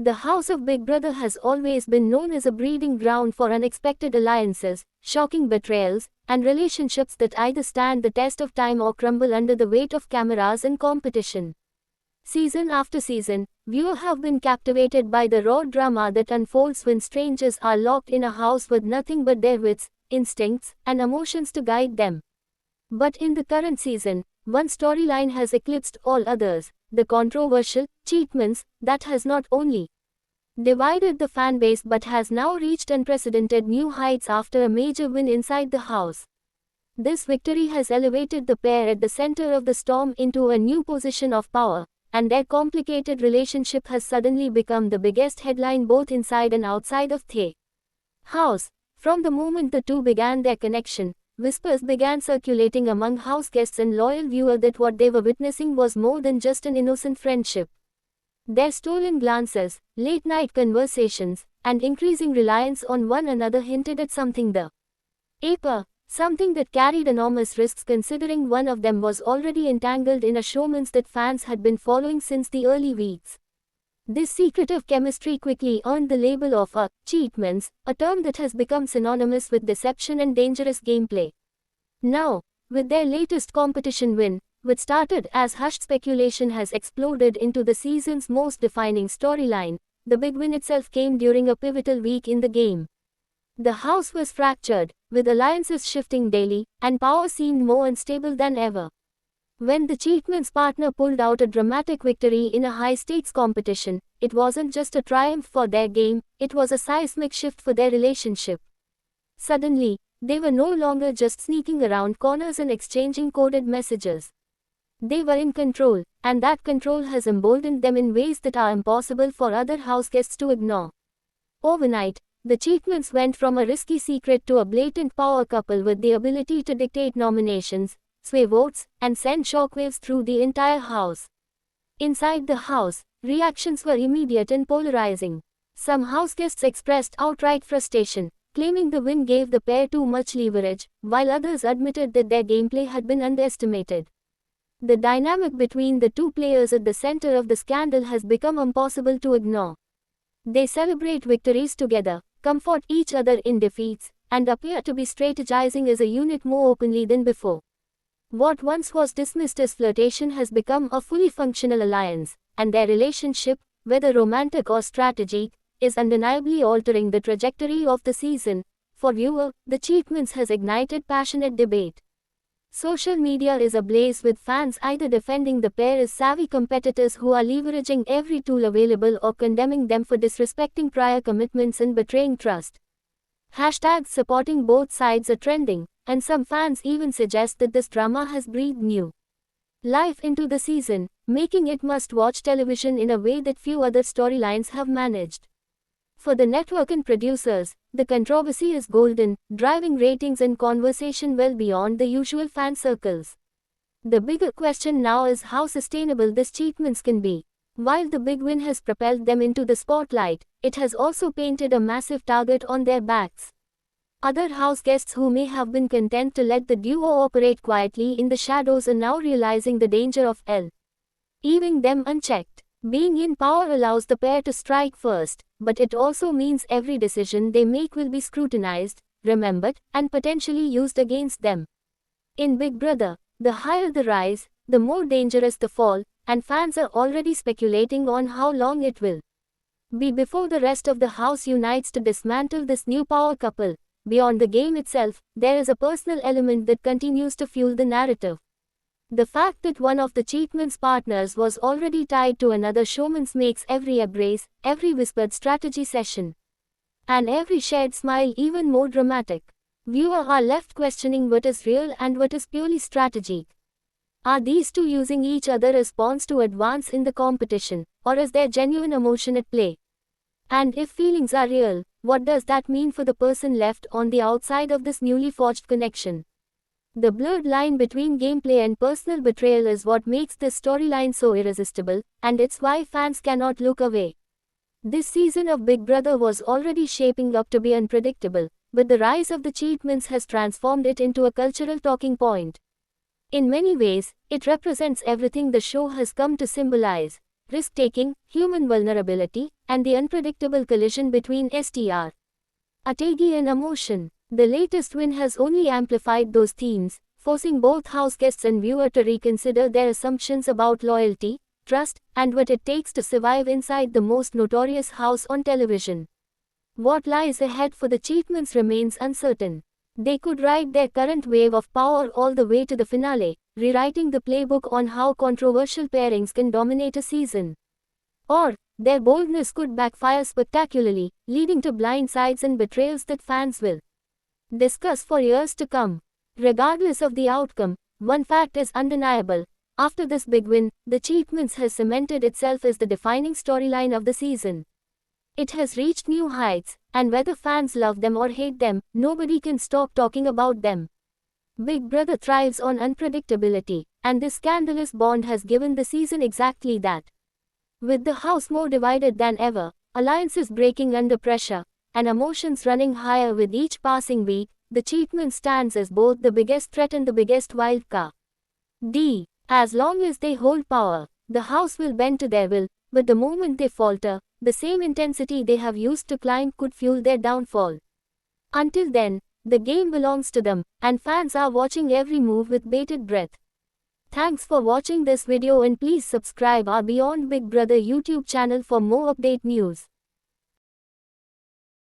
The house of Big Brother has always been known as a breeding ground for unexpected alliances, shocking betrayals, and relationships that either stand the test of time or crumble under the weight of cameras and competition. Season after season, viewers have been captivated by the raw drama that unfolds when strangers are locked in a house with nothing but their wits, instincts, and emotions to guide them. But in the current season, one storyline has eclipsed all others, the controversial Cheatmans, that has not only divided the fanbase but has now reached unprecedented new heights after a major win inside the house. This victory has elevated the pair at the center of the storm into a new position of power, and their complicated relationship has suddenly become the biggest headline both inside and outside of the house. From the moment the two began their connection, whispers began circulating among house guests and loyal viewers that what they were witnessing was more than just an innocent friendship. Their stolen glances, late-night conversations, and increasing reliance on one another hinted at something deeper, something that carried enormous risks considering one of them was already entangled in a showmance that fans had been following since the early weeks. This secretive chemistry quickly earned the label of a Cheatmans, a term that has become synonymous with deception and dangerous gameplay. Now, with their latest competition win, which started as hushed speculation has exploded into the season's most defining storyline, the big win itself came during a pivotal week in the game. The house was fractured, with alliances shifting daily, and power seemed more unstable than ever. When the Cheatmans partner pulled out a dramatic victory in a high-stakes competition, it wasn't just a triumph for their game, it was a seismic shift for their relationship. Suddenly, they were no longer just sneaking around corners and exchanging coded messages. They were in control, and that control has emboldened them in ways that are impossible for other house guests to ignore. Overnight, the Cheatmans went from a risky secret to a blatant power couple with the ability to dictate nominations, sway votes, and send shockwaves through the entire house. Inside the house, reactions were immediate and polarizing. Some house guests expressed outright frustration, claiming the win gave the pair too much leverage, while others admitted that their gameplay had been underestimated. The dynamic between the two players at the center of the scandal has become impossible to ignore. They celebrate victories together, comfort each other in defeats, and appear to be strategizing as a unit more openly than before. What once was dismissed as flirtation has become a fully functional alliance, and their relationship, whether romantic or strategic, is undeniably altering the trajectory of the season. For viewers, the Cheatmans has ignited passionate debate. Social media is ablaze with fans either defending the pair as savvy competitors who are leveraging every tool available or condemning them for disrespecting prior commitments and betraying trust. Hashtags supporting both sides are trending, and some fans even suggest that this drama has breathed new life into the season, making it must-watch television in a way that few other storylines have managed. For the network and producers, the controversy is golden, driving ratings and conversation well beyond the usual fan circles. The bigger question now is how sustainable this Cheatmans can be. While the big win has propelled them into the spotlight, it has also painted a massive target on their backs. Other house guests who may have been content to let the duo operate quietly in the shadows are now realizing the danger of leaving them unchecked. Being in power allows the pair to strike first, but it also means every decision they make will be scrutinized, remembered, and potentially used against them. In Big Brother, the higher the rise, the more dangerous the fall, and fans are already speculating on how long it will be before the rest of the house unites to dismantle this new power couple. Beyond the game itself, there is a personal element that continues to fuel the narrative. The fact that one of the Cheatmans partners was already tied to another showman's makes every embrace, every whispered strategy session, and every shared smile even more dramatic. Viewers are left questioning what is real and what is purely strategic. Are these two using each other as pawns to advance in the competition, or is there genuine emotion at play? And if feelings are real, what does that mean for the person left on the outside of this newly forged connection? The blurred line between gameplay and personal betrayal is what makes this storyline so irresistible, and it's why fans cannot look away. This season of Big Brother was already shaping up to be unpredictable, but the rise of the Cheatmans has transformed it into a cultural talking point. In many ways, it represents everything the show has come to symbolize: risk-taking, human vulnerability, and the unpredictable collision between STR, strategy and emotion. The latest win has only amplified those themes, forcing both house guests and viewer to reconsider their assumptions about loyalty, trust, and what it takes to survive inside the most notorious house on television. What lies ahead for the Cheatmans remains uncertain. They could ride their current wave of power all the way to the finale, rewriting the playbook on how controversial pairings can dominate a season. Or, their boldness could backfire spectacularly, leading to blindsides and betrayals that fans will discuss for years to come. Regardless of the outcome, one fact is undeniable. After this big win, the Cheatmans has cemented itself as the defining storyline of the season. It has reached new heights, and whether fans love them or hate them, nobody can stop talking about them. Big Brother thrives on unpredictability, and this scandalous bond has given the season exactly that. With the house more divided than ever, alliances breaking under pressure, and emotions running higher with each passing week, the Cheatmans stands as both the biggest threat and the biggest wildcard. As long as they hold power, the house will bend to their will, but the moment they falter, the same intensity they have used to climb could fuel their downfall. Until then, the game belongs to them, and fans are watching every move with bated breath. Thanks for watching this video and please subscribe our Beyond Big Brother YouTube channel for more update news.